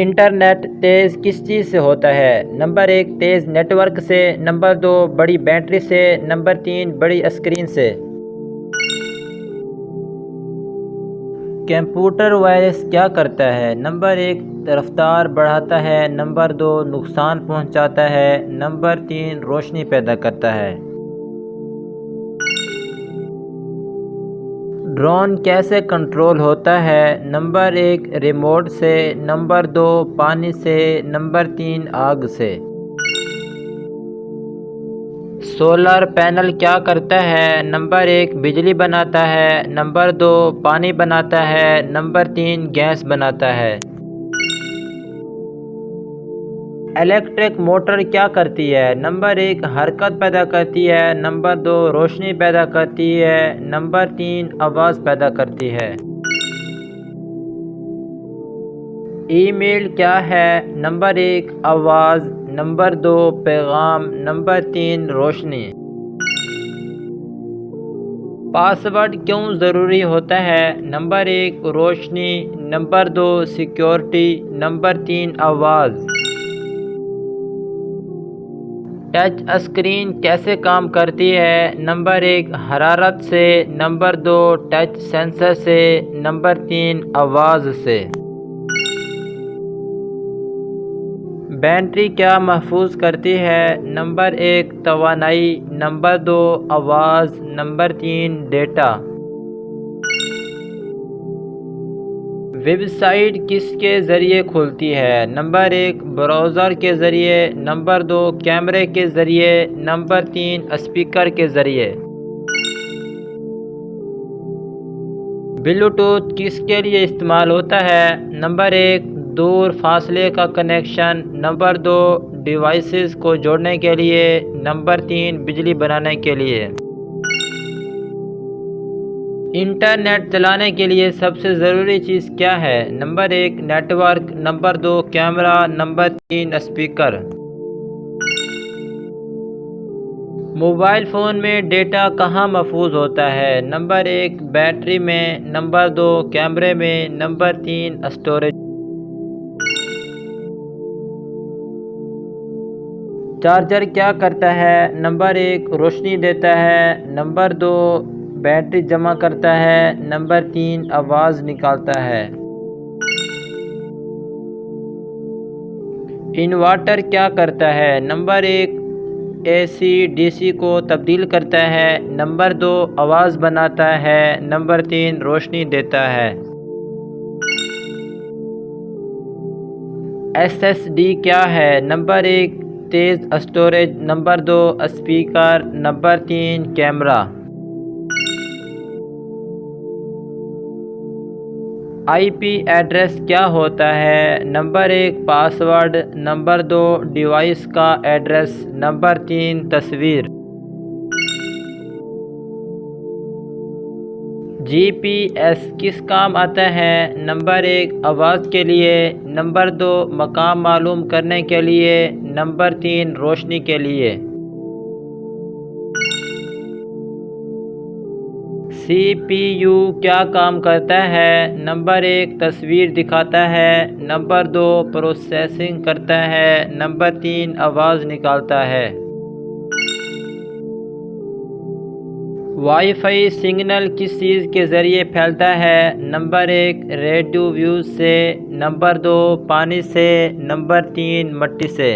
Internet تیز کس چیز سے ہوتا ہے؟ نمبر 1 تیز نیٹ ورک سے، نمبر 2 بڑی بیٹری سے، نمبر 3 بڑی اسکرین سے۔ کمپیوٹر وائرس کیا کرتا ہے؟ نمبر 1 رفتار بڑھاتا ہے، نمبر 2 نقصان پہنچاتا ہے، نمبر 3 روشنی پیدا کرتا ہے۔ ڈرون کیسے کنٹرول ہوتا ہے؟ نمبر 1 ریموٹ سے، نمبر 2 پانی سے، نمبر 3 آگ سے۔ سولر پینل کیا کرتا ہے؟ نمبر 1 بجلی بناتا ہے، نمبر 2 پانی بناتا ہے، نمبر 3 گیس بناتا ہے۔ الیکٹرک موٹر کیا کرتی ہے؟ نمبر 1 حرکت پیدا کرتی ہے، نمبر 2 روشنی پیدا کرتی ہے، نمبر 3 آواز پیدا کرتی ہے۔ ای میل کیا ہے؟ نمبر 1 آواز، نمبر 2 پیغام، نمبر 3 روشنی۔ پاس ورڈ کیوں ضروری ہوتا ہے؟ نمبر 1 روشنی، نمبر 2 سیکیورٹی، نمبر 3 آواز۔ ٹچ اسکرین کیسے کام کرتی ہے؟ نمبر 1 حرارت سے، نمبر 2 ٹچ سینسر سے، نمبر 3 آواز سے۔ بیٹری کیا محفوظ کرتی ہے؟ نمبر 1 توانائی، نمبر 2 آواز، نمبر 3 ڈیٹا۔ ویب سائٹ کس کے ذریعے کھلتی ہے؟ نمبر 1 براؤزر کے ذریعے، نمبر 2 کیمرے کے ذریعے، نمبر 3 اسپیکر کے ذریعے۔ بلوٹوتھ کس کے لیے استعمال ہوتا ہے؟ نمبر 1 دور فاصلے کا کنیکشن، نمبر 2 ڈیوائسز کو جوڑنے کے لیے، نمبر 3 بجلی بنانے کے لیے۔ انٹرنیٹ چلانے کے لیے سب سے ضروری چیز کیا ہے؟ Number 1 network, number 2 camera, number 3 speaker. Mobile phone میں ڈیٹا کہاں محفوظ ہوتا ہے؟ نمبر 1 بیٹری میں، نمبر 2 کیمرے میں، نمبر 3 اسٹوریج۔ چارجر کیا کرتا ہے؟ نمبر 1 روشنی دیتا ہے، نمبر 2 بیٹری جمع کرتا ہے، نمبر 3 آواز نکالتا ہے۔ انورٹر کیا کرتا ہے؟ نمبر 1 اے سی ڈی سی کو تبدیل کرتا ہے، نمبر 2 آواز بناتا ہے، نمبر 3 روشنی دیتا ہے۔ ایس ایس ڈی کیا ہے؟ نمبر 1 تیز اسٹوریج، نمبر 2 اسپیکر، نمبر 3 کیمرہ۔ آئی پی ایڈریس کیا ہوتا ہے؟ نمبر 1 پاس ورڈ، نمبر 2 ڈیوائس کا ایڈریس، نمبر 3 تصویر۔ جی پی ایس کس کام آتا ہے؟ نمبر 1 آواز کے لیے، نمبر 2 مقام معلوم کرنے کے لیے، نمبر 3 روشنی کے لیے۔ سی پی یو کیا کام کرتا ہے؟ نمبر 1 تصویر دکھاتا ہے، نمبر 2 پروسیسنگ کرتا ہے، نمبر 3 آواز نکالتا ہے۔ وائی فائی سگنل کس چیز کے ذریعے پھیلتا ہے؟ نمبر 1 ریڈیو ویوز سے، نمبر 2 پانی سے، نمبر 3 مٹی سے۔